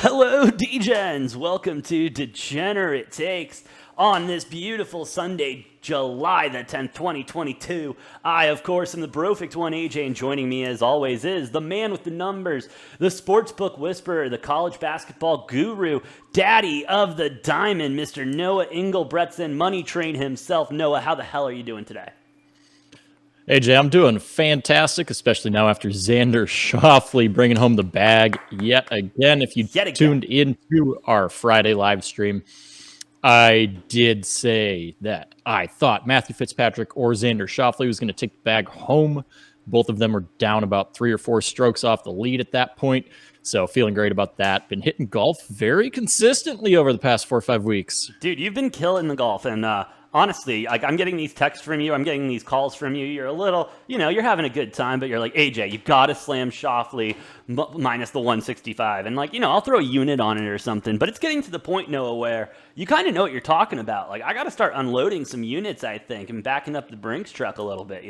Hello, Degens! Welcome to Degenerate Takes on this beautiful Sunday, July the 10th, 2022. I, of course, am the Brofict one, AJ, and joining me as always is the man with the numbers, the sportsbook whisperer, the college basketball guru, daddy of the diamond, Mr. Noah Engelbretson, money train himself. Noah, how the hell are you doing today? AJ, I'm doing fantastic, especially now after Xander Schauffele bringing home the bag yet again. If you Yet again. tuned into our Friday live stream, I did say that I thought Matthew Fitzpatrick or Xander Schauffele was going to take the bag home. Both of them were down about 3 or 4 strokes off the lead at that point. So feeling great about that. Been hitting golf very consistently over the past 4 or 5 weeks. Dude, you've been killing the golf, and honestly, like I'm getting these texts from you, I'm getting these calls from you. You're a little, you're having a good time, but you're like, AJ, you gotta slam Schauffele minus the 165, and I'll throw a unit on it or something. But it's getting to the point, Noah, where you kind of know what you're talking about. Like I got to start unloading some units, I think, and backing up the Brinks truck a little bit.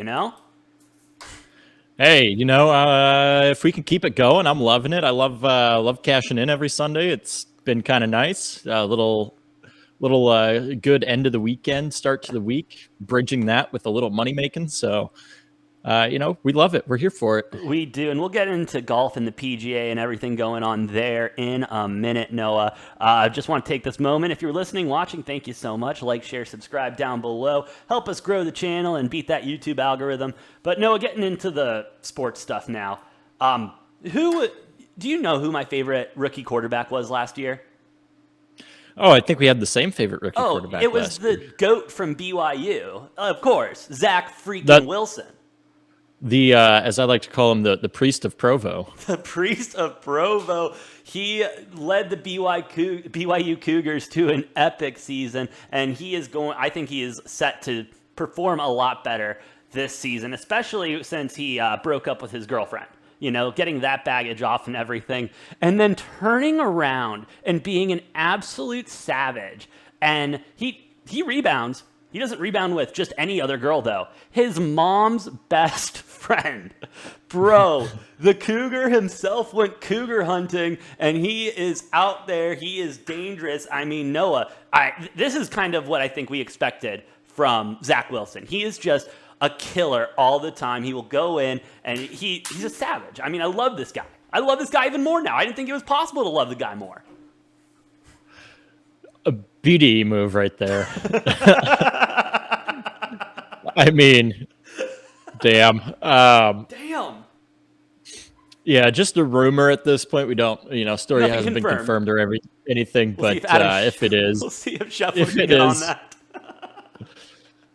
Hey, if we can keep it going, I'm loving it. I love cashing in every Sunday. It's been kind of nice. A little good end of the weekend, start to the week, bridging that with a little money making. So, we love it. We're here for it. We do, and we'll get into golf and the PGA and everything going on there in a minute, Noah. I just want to take this moment. If you're listening, watching, thank you so much. Like, share, subscribe down below. Help us grow the channel and beat that YouTube algorithm. But Noah, getting into the sports stuff now. Do you know who my favorite rookie quarterback was last year? Oh, I think we had the same favorite rookie quarterback. It was the GOAT from BYU, of course, Zach freaking Wilson. The as I like to call him, the priest of Provo. The priest of Provo. He led the BYU Cougars to an epic season, and I think he is set to perform a lot better this season, especially since he broke up with his girlfriend. Getting that baggage off and everything, and then turning around and being an absolute savage. And he rebounds. He doesn't rebound with just any other girl, though. His mom's best friend. Bro, the Cougar himself went Cougar hunting, and he is out there. He is dangerous. I mean, Noah, this is kind of what I think we expected from Zach Wilson. He is just a killer all the time. He will go in, and he's a savage. I mean, I love this guy. I love this guy even more now. I didn't think it was possible to love the guy more. A BDE move right there. I mean, damn. Damn. Yeah, just a rumor at this point. We don't, story Nothing hasn't confirmed. been confirmed or anything, We'll but if it is, we'll see if Schauffele can get on that.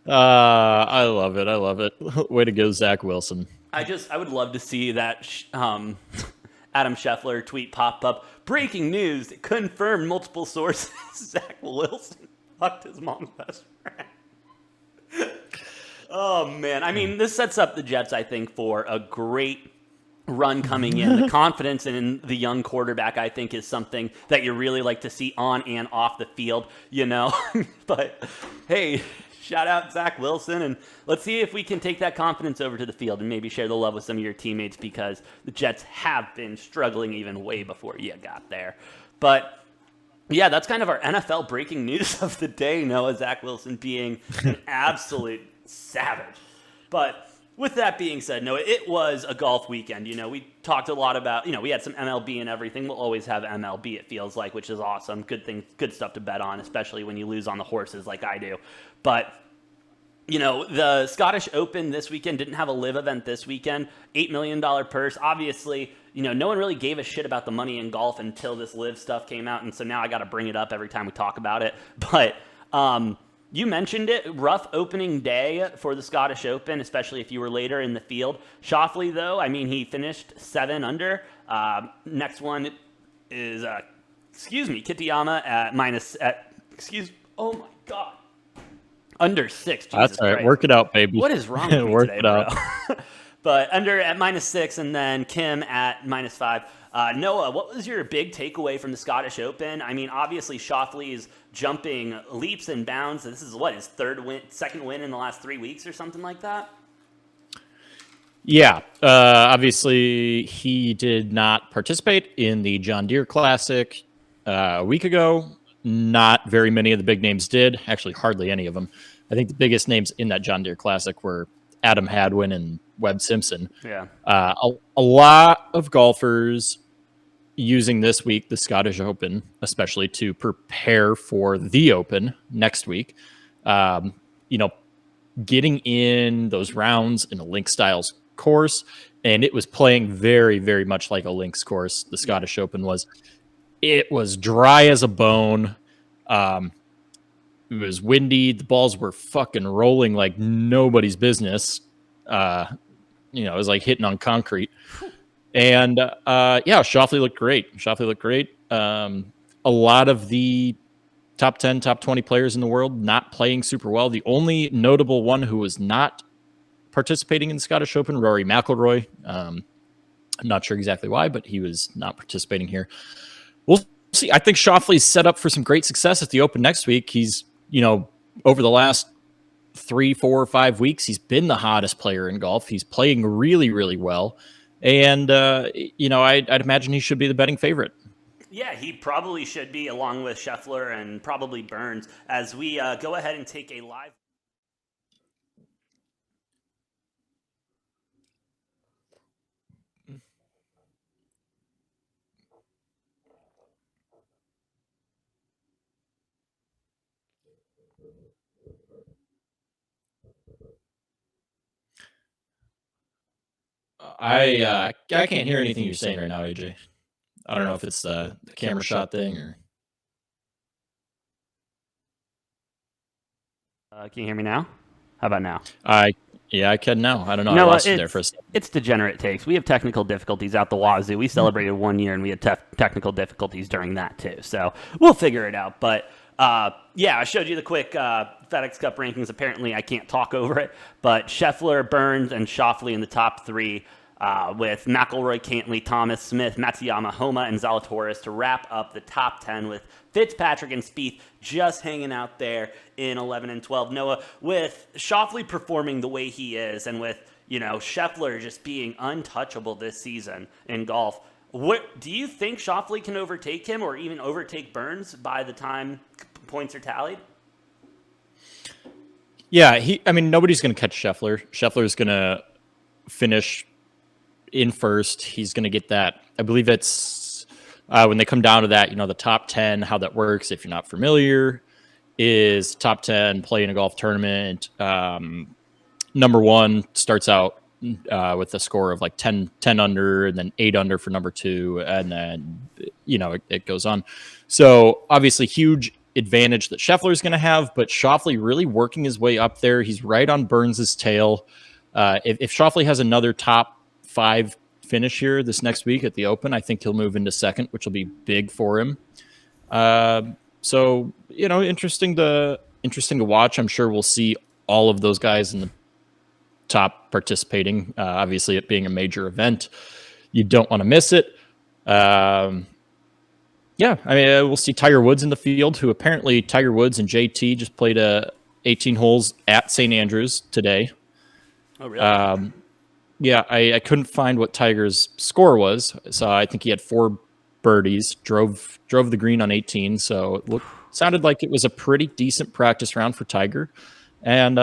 I love it. I love it. Way to go, Zach Wilson. I would love to see that Adam Scheffler tweet pop up. Breaking news, confirmed multiple sources. Zach Wilson fucked his mom's best friend. Oh, man. I mean, this sets up the Jets, I think, for a great run coming in. The confidence in the young quarterback, I think, is something that you really like to see on and off the field, But, hey, shout out Zach Wilson, and let's see if we can take that confidence over to the field and maybe share the love with some of your teammates, because the Jets have been struggling even way before you got there. But yeah, that's kind of our NFL breaking news of the day, Noah. Zach Wilson being an absolute savage. But with that being said, Noah, it was a golf weekend. We talked a lot about, we had some MLB and everything. We'll always have MLB, it feels like, which is awesome. Good stuff to bet on, especially when you lose on the horses like I do. But, the Scottish Open this weekend didn't have a live event this weekend. $8 million purse. Obviously, no one really gave a shit about the money in golf until this live stuff came out. And so now I got to bring it up every time we talk about it. But, you mentioned it, rough opening day for the Scottish Open, especially if you were later in the field. Schauffele, though, I mean, he finished 7 under. Next one is, Kitayama oh my God. Under 6. Jesus That's all right. Christ. Work it out, baby. What is wrong with me Work today, it bro? out. But under at -6, and then Kim at -5. Noah, what was your big takeaway from the Scottish Open? I mean, obviously, Schauffele is jumping leaps and bounds. This is his second win in the last 3 weeks or something like that? Yeah, obviously he did not participate in the John Deere Classic a week ago. Not very many of the big names did. Actually, hardly any of them. I think the biggest names in that John Deere Classic were Adam Hadwin and Webb Simpson. Yeah. A lot of golfers using this week the Scottish Open, especially to prepare for the Open next week. Um, you know, getting in those rounds in a link styles course, and it was playing very, very much like a links course. The Scottish Open was. It was dry as a bone. Um, it was windy. The balls were fucking rolling like nobody's business. Uh, it was like hitting on concrete. And yeah, Schauffele looked great. A lot of the top 10, top 20 players in the world not playing super well. The only notable one who was not participating in the Scottish Open, Rory McIlroy. I'm not sure exactly why, but he was not participating here. We'll see. I think Schauffele's set up for some great success at the Open next week. He's, over the last 3, 4, 5 weeks, he's been the hottest player in golf. He's playing really, really well. And, I'd imagine he should be the betting favorite. Yeah, he probably should be, along with Scheffler and probably Burns, as we go ahead and take a live. I can't hear anything you're saying right now, AJ. I don't know if it's the camera shot thing or. Can you hear me now? How about now? I can now. I don't know. I No, lost you there for a second. it's Degenerate takes. We have technical difficulties out the wazoo. We celebrated 1 year, and we had technical difficulties during that too. So we'll figure it out. But yeah, I showed you the quick FedEx Cup rankings. Apparently, I can't talk over it. But Scheffler, Burns, and Schauffele in the top three, with McIlroy, Cantley, Thomas, Smith, Matsuyama, Homa, and Zalatoris to wrap up the top 10 with Fitzpatrick and Spieth just hanging out there in 11 and 12. Noah, with Schauffele performing the way he is, and with Scheffler just being untouchable this season in golf, what do you think Schauffele can overtake him, or even overtake Burns by the time points are tallied? Yeah, nobody's going to catch Scheffler. Scheffler's going to finish in first. He's going to get that. I believe it's when they come down to that, the top 10, how that works, if you're not familiar, is top 10 play in a golf tournament. Number one starts out with a score of like 10 under, and then 8 under for number two. And then, it goes on. So obviously huge advantage that Scheffler is going to have, but Schauffele really working his way up there. He's right on Burns's tail. If Schauffele has another top 5 finish here this next week at the Open, I think he'll move into second, which will be big for him. So interesting to watch. I'm sure we'll see all of those guys in the top participating. Obviously, it being a major event, you don't want to miss it. Yeah, we'll see Tiger Woods in the field, who apparently Tiger Woods and JT just played 18 holes at St. Andrews today. Oh, really? Yeah, I couldn't find what Tiger's score was, so I think he had 4 birdies, drove the green on 18, so it sounded like it was a pretty decent practice round for Tiger. And,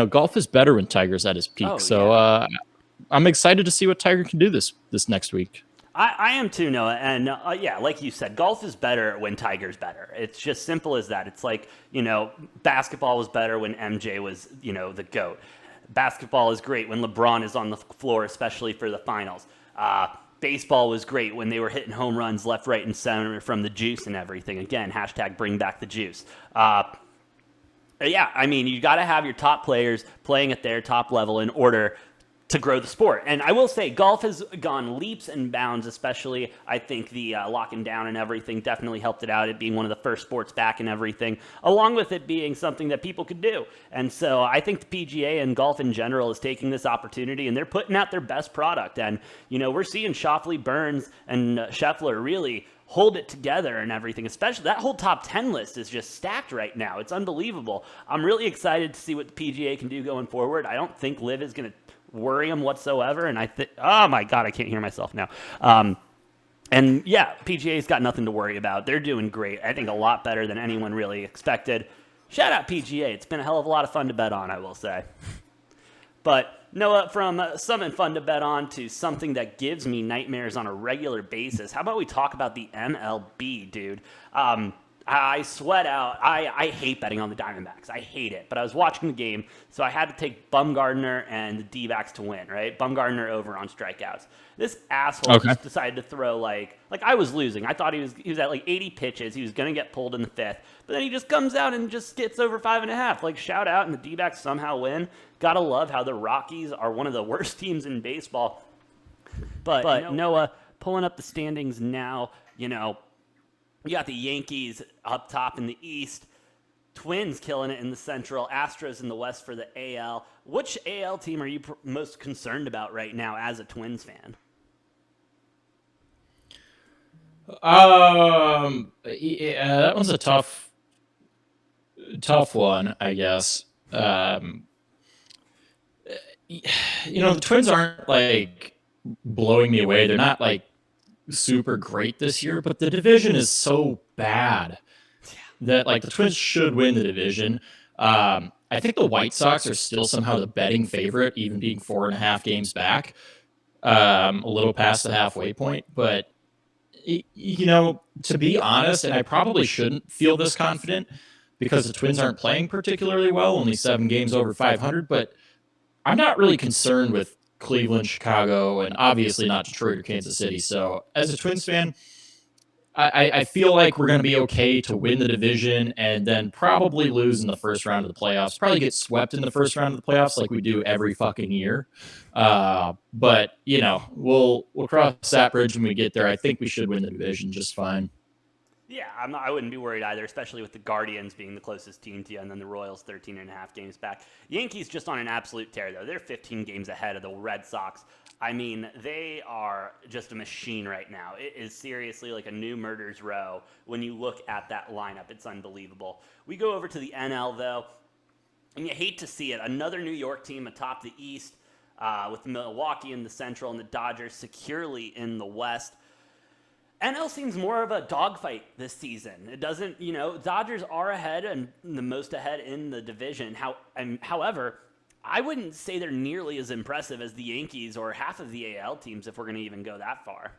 golf is better when Tiger's at his peak, I'm excited to see what Tiger can do this next week. I am too, Noah. And yeah, like you said, golf is better when Tiger's better. It's just simple as that. It's like, basketball was better when MJ was, the GOAT. Basketball is great when LeBron is on the floor, especially for the finals. Baseball was great when they were hitting home runs left, right, and center from the juice and everything. Again, hashtag bring back the juice. Yeah, you got to have your top players playing at their top level in order to grow the sport. And I will say, golf has gone leaps and bounds, especially I think the locking down and everything definitely helped it out, it being one of the first sports back and everything, along with it being something that people could do. And so I think the PGA and golf in general is taking this opportunity, and they're putting out their best product. And, we're seeing Schauffele, Burns, and Scheffler really hold it together and everything. Especially that whole top 10 list is just stacked right now. It's unbelievable. I'm really excited to see what the PGA can do going forward. I don't think LIV is going to worry them whatsoever. And I think, oh my God, I can't hear myself now. And yeah, PGA's got nothing to worry about. They're doing great. I think a lot better than anyone really expected. Shout out PGA. It's been a hell of a lot of fun to bet on, I will say. But Noah, from something fun to bet on to something that gives me nightmares on a regular basis, how about we talk about the MLB, dude? I sweat out. I hate betting on the Diamondbacks. I hate it. But I was watching the game, so I had to take Bumgarner and the D-backs to win, right? Bumgarner over on strikeouts. This asshole just decided to throw like I was losing. I thought he was at like 80 pitches. He was going to get pulled in the fifth. But then he just comes out and just gets over 5.5. Like, shout out, and the D-backs somehow win. Gotta love how the Rockies are one of the worst teams in baseball. But Noah, pulling up the standings now, you got the Yankees up top in the East, Twins killing it in the Central, Astros in the West for the AL. Which AL team are you most concerned about right now as a Twins fan? Yeah, that one's a tough one, I guess. The Twins aren't like blowing me away. They're not like super great this year, but the division is so bad that like the Twins should win the division. I think the White Sox are still somehow the betting favorite, even being 4.5 games back, a little past the halfway point. But to be honest, and I probably shouldn't feel this confident because the Twins aren't playing particularly well, only 7 games over 500. But I'm not really concerned with Cleveland, Chicago, and obviously not Detroit or Kansas City. So as a Twins fan, I feel like we're going to be okay to win the division and then probably lose in the first round of the playoffs. Probably get swept in the first round of the playoffs like we do every fucking year. But we'll cross that bridge when we get there. I think we should win the division just fine. Yeah, I wouldn't be worried either, especially with the Guardians being the closest team to you, and then the Royals 13.5 games back. Yankees just on an absolute tear, though. They're 15 games ahead of the Red Sox. I mean, they are just a machine right now. It is seriously like a new murder's row when you look at that lineup. It's unbelievable. We go over to the NL, though, and you hate to see it. Another New York team atop the East with Milwaukee in the Central and the Dodgers securely in the West. NL seems more of a dogfight this season. It doesn't, Dodgers are ahead and the most ahead in the division. However, I wouldn't say they're nearly as impressive as the Yankees or half of the AL teams if we're going to even go that far.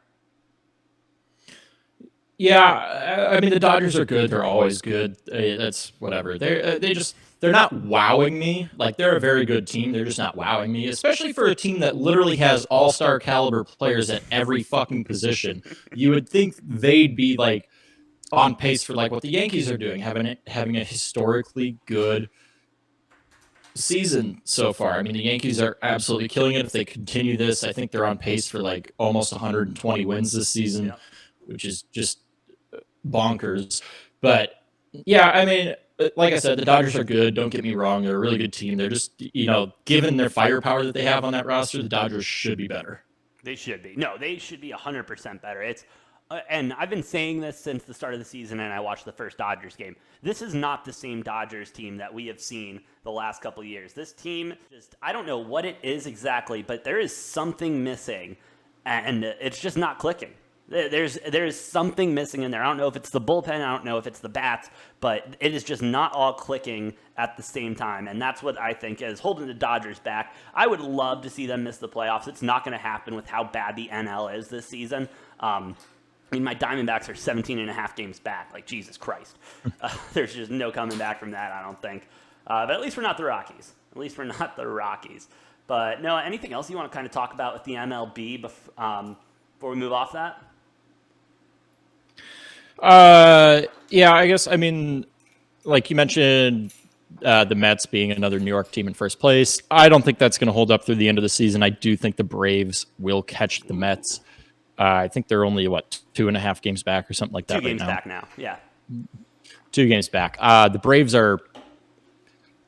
Yeah, I mean the Dodgers are good. They're always good. That's whatever. They're not wowing me. Like they're a very good team. They're just not wowing me, especially for a team that literally has all-star caliber players at every fucking position. You would think they'd be like on pace for like what the Yankees are doing, having a historically good season so far. I mean, the Yankees are absolutely killing it. If they continue this, I think they're on pace for like almost 120 wins this season, which is just bonkers. But yeah, I mean, like I said, the Dodgers are good. Don't get me wrong. They're a really good team. They're just, given their firepower that they have on that roster, the Dodgers should be better. They should be. No, they should be 100% better. It's and I've been saying this since the start of the season, and I watched the first Dodgers game. This is not the same Dodgers team that we have seen the last couple of years. This team, I don't know what it is exactly, but there is something missing, and it's just not clicking. There's something missing in there. I don't know if it's the bullpen. I don't know if it's the bats, but it is just not all clicking at the same time, and that's what I think is holding the Dodgers back. I would love to see them miss the playoffs. It's not going to happen with how bad the NL is this season. I mean, my Diamondbacks are 17.5 games back. Like, Jesus Christ. There's just no coming back from that, I don't think. But at least we're not the Rockies. But, no, anything else you want to kind of talk about with the MLB before we move off that? Yeah, I guess, I mean, like you mentioned, the Mets being another New York team in first place. I don't think that's going to hold up through the end of the season. I do think the Braves will catch the Mets. I think they're only, 2.5 games back or something like that 2 games right now. back now, yeah. 2 games back. The Braves are,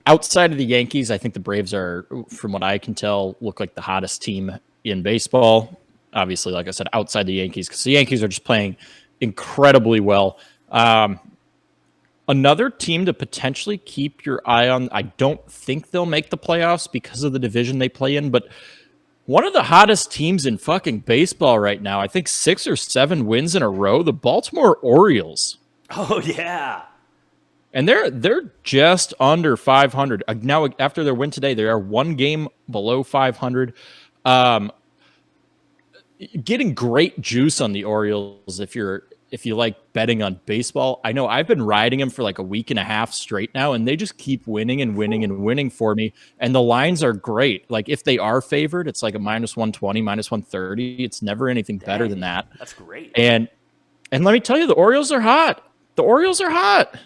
outside of the Yankees, I think the Braves are, from what I can tell, look like the hottest team in baseball. Obviously, like I said, outside the Yankees, because the Yankees are just playing incredibly well. Another team to potentially keep your eye on. I don't think they'll make the playoffs because of the division they play in, but one of the hottest teams in fucking baseball right now, I think 6 or 7 wins in a row, the Baltimore Orioles. Oh yeah. And they're just under 500. Now after their win today, they are 1 game below 500. Getting great juice on the Orioles if you like betting on baseball. I know I've been riding them for like a week and a half straight now, and they just keep winning and winning and winning for me. And the lines are great. Like if they are favored, it's like a -120, -130. It's never anything better than that. That's great. And let me tell you, the Orioles are hot. The Orioles are hot.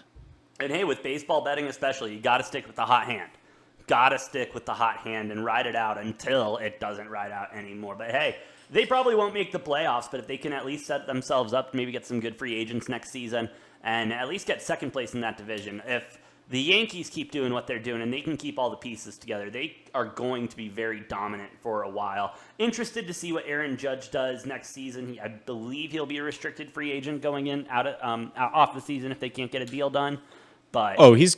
And hey, with baseball betting especially, you got to stick with the hot hand. Got to stick with the hot hand and ride it out until it doesn't ride out anymore. But hey, they probably won't make the playoffs, but if they can at least set themselves up, maybe get some good free agents next season, and at least get second place in that division. If the Yankees keep doing what they're doing and they can keep all the pieces together, they are going to be very dominant for a while. Interested to see what Aaron Judge does next season. I believe he'll be a restricted free agent going in off the season if they can't get a deal done. But he's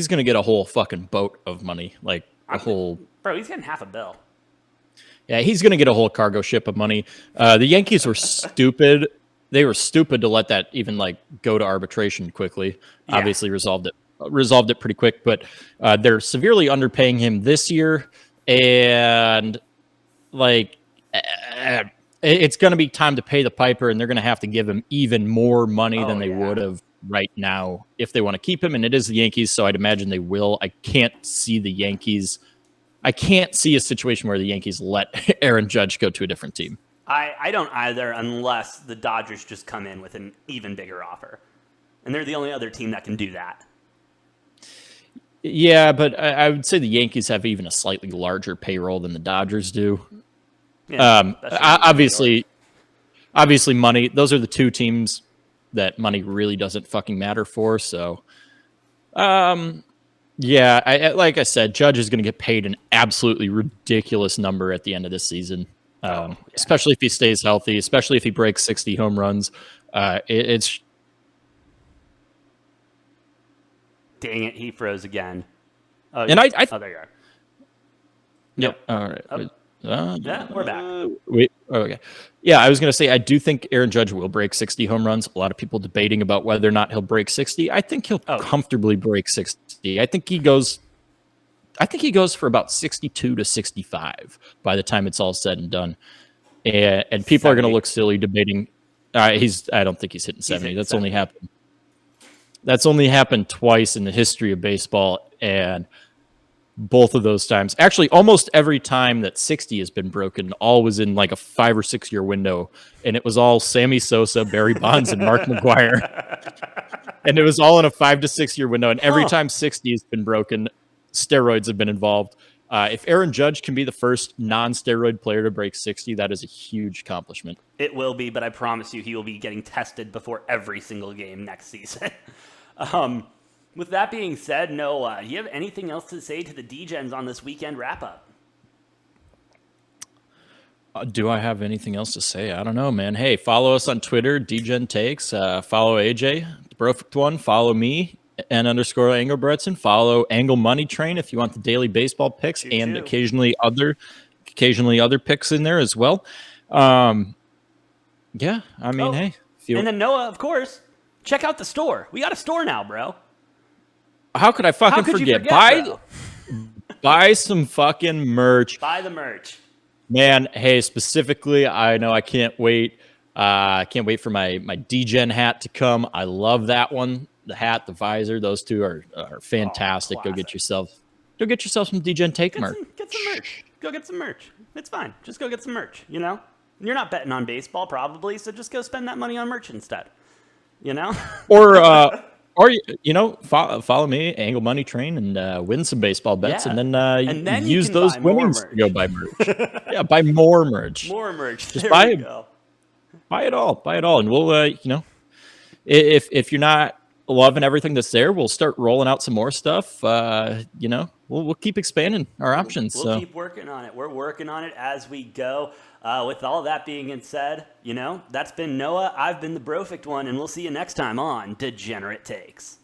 going to get a whole fucking boat of money, like a whole. Bro, he's getting $500 million. Yeah, he's going to get a whole cargo ship of money. The Yankees were stupid. They were stupid to let that even like go to arbitration quickly. Yeah. Obviously resolved it pretty quick, but they're severely underpaying him this year, and like it's going to be time to pay the piper, and they're going to have to give him even more money than they would have right now if they want to keep him. And it is the Yankees, so I'd imagine they will. I can't see a situation where the Yankees let Aaron Judge go to a different team. I don't either, unless the Dodgers just come in with an even bigger offer. And they're the only other team that can do that. Yeah, but I would say the Yankees have even a slightly larger payroll than the Dodgers do. Yeah, obviously money. Those are the two teams that money really doesn't fucking matter for. So, yeah, like I said, Judge is going to get paid an absolutely ridiculous number at the end of this season, especially if he stays healthy, especially if he breaks 60 home runs. It's dang it, he froze again. Oh, and there you are. Yep. All right. Oh. Yeah, we're back. Wait. Okay. Yeah, I was going to say I do think Aaron Judge will break 60 home runs. A lot of people debating about whether or not he'll break 60. I think he'll comfortably break 60. I think he goes for about 62 to 65 by the time it's all said and done. And people 70. Are going to look silly debating. I don't think he's hitting 70. That's 70. That's only happened twice in the history of baseball, and both of those times, actually almost every time that 60 has been broken, all was in like a 5 or 6 year window, and it was all Sammy Sosa, Barry Bonds, and Mark McGwire, and it was all in a 5 to 6 year window. And every time 60 has been broken, steroids have been involved. If Aaron Judge can be the first non-steroid player to break 60, that is a huge accomplishment. It will be, but I promise you, he will be getting tested before every single game next season. With that being said, Noah, do you have anything else to say to the Degens on this weekend wrap-up? Do I have anything else to say? I don't know, man. Hey, follow us on Twitter, Degen Takes. Follow AJ, the perfect one. Follow me, _Engelbretson. Follow Angle Money Train if you want the daily baseball picks and occasionally other picks in there as well. Yeah, I mean, hey. And then Noah, of course, check out the store. We got a store now, bro. How could I fucking forget? Buy some fucking merch. Buy the merch. Man, hey, specifically, I know I can't wait. I can't wait for my Degen hat to come. I love that one. The hat, the visor, those two are fantastic. Go get yourself some Degen Take merch. Get some merch. Go get some merch. It's fine. Just go get some merch, you know? You're not betting on baseball probably, so just go spend that money on merch instead. You know? Or you know, follow me, Angle Money Train, and win some baseball bets, and then use those winnings to go buy merch. Yeah, buy more merch. More merch. Just buy it all, and we'll you know, if you're not loving everything that's there. We'll start rolling out some more stuff. We'll keep expanding our options. We'll keep working on it. We're working on it as we go. With all that being said, that's been Noah. I've been the Brofict one, and we'll see you next time on Degenerate Takes.